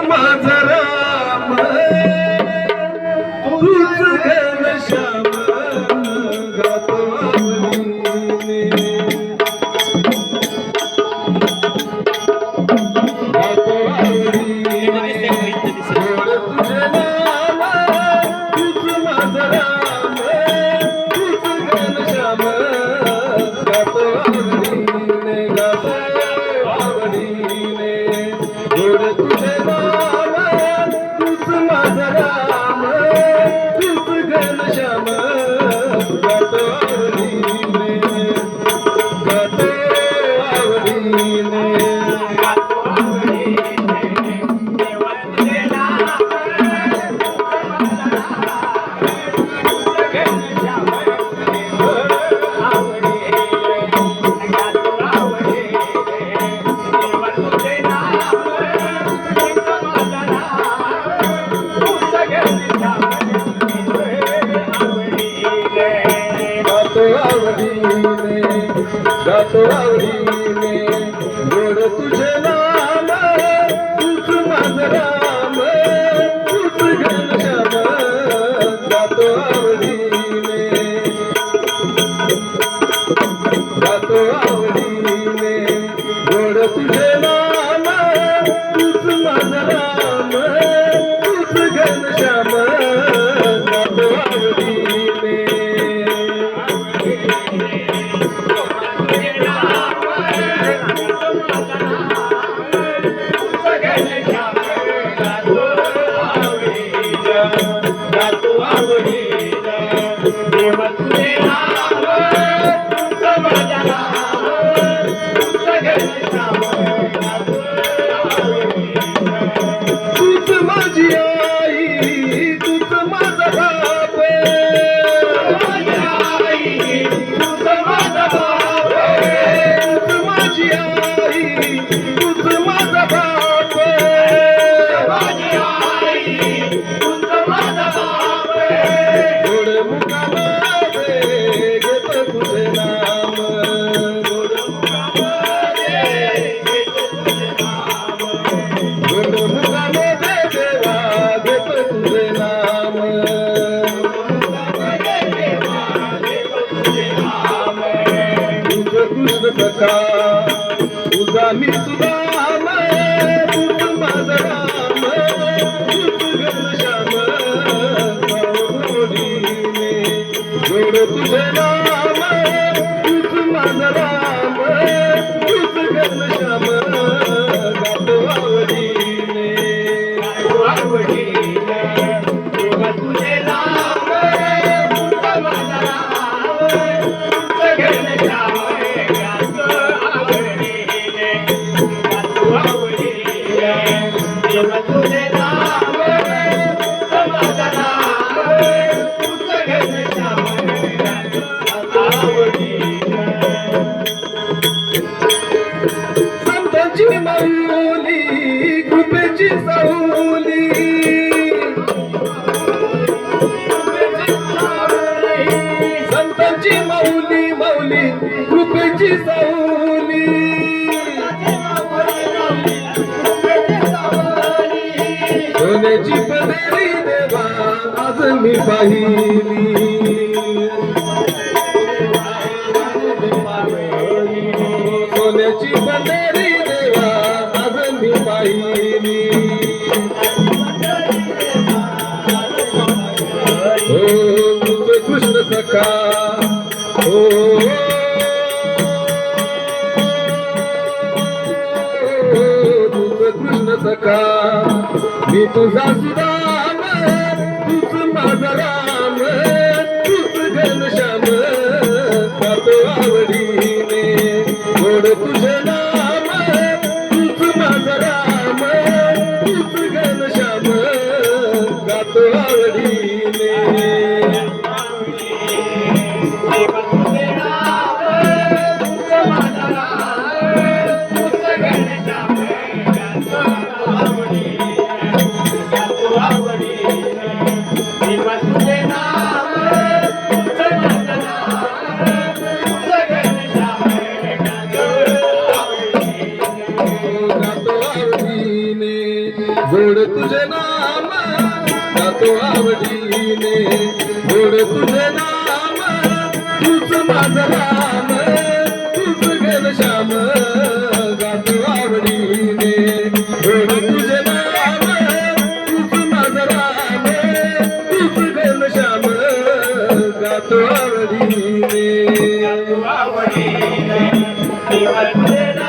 माझा राम तूच घनश्याम गातो आवडीने गातो आवडीने गोड तुझे नाम तूच माझा राम तूच घनश्याम गातो आवडीने गातो आवडीने गोड तुझे नाम तूच माझा राम तूच घनश्याम गातो आवडीने गातो आवडीने गातो आवडीने गोड तुझे नाम तूच माझा राम तूच घनश्याम गातो आवडीने गातो आवडीने गोड तुझे नाम तूच माझा राम तूच घनश्याम गातो आवडीने तूच माझी आई तूच माझा बाप तूच माझा बाप तूच माझी आई तूच माझा बाप माझी आई तूच माझा बाप गोड मुखामध्ये घेत तुझे नाम गोड मुखामध्ये घेत तुझे नाम गोड मुखामध्ये देवा घेत तुझे नाम तुझ कृष्ण सखा तुझा मी सुदाम तूच माझा राम तूच घनश्याम आवडीने गोड तुझे नाम तूच माझा राम तूच घनश्याम गातो आवडीने आवडीने गोड तुझे नाम तूच माझा राम तूच घनश्याम गातो आवडीने गातो आवडीने गोड तुझे नाम तूच माझा राम तूच घनश्याम गातो आवडीने संतांची माऊली कृपेची साऊली संतांची माऊली माऊली कृपेची साऊली सोन्याची पदरी देवा आज मी पाहिली सोन्याची पदरी देवा आज मी पाहिली हो तुझ कृष्ण सखा हो तुझ कृष्ण सखा मी तुझा सुदाम तूच माझा राम तूच घनश्याम गातो आवडीने गोड तुझे नाम तूच माझा राम तूच घनश्याम गातो आवडीने गोड तुझे नाम गातो आवडीने गोड तुझे नाम तूच माझा राम तूच घनश्याम गातो आवडीने गोड तुझे नाम तूच माझा राम तूच घनश्याम गातो आवडीने आवडीने देवा तुझे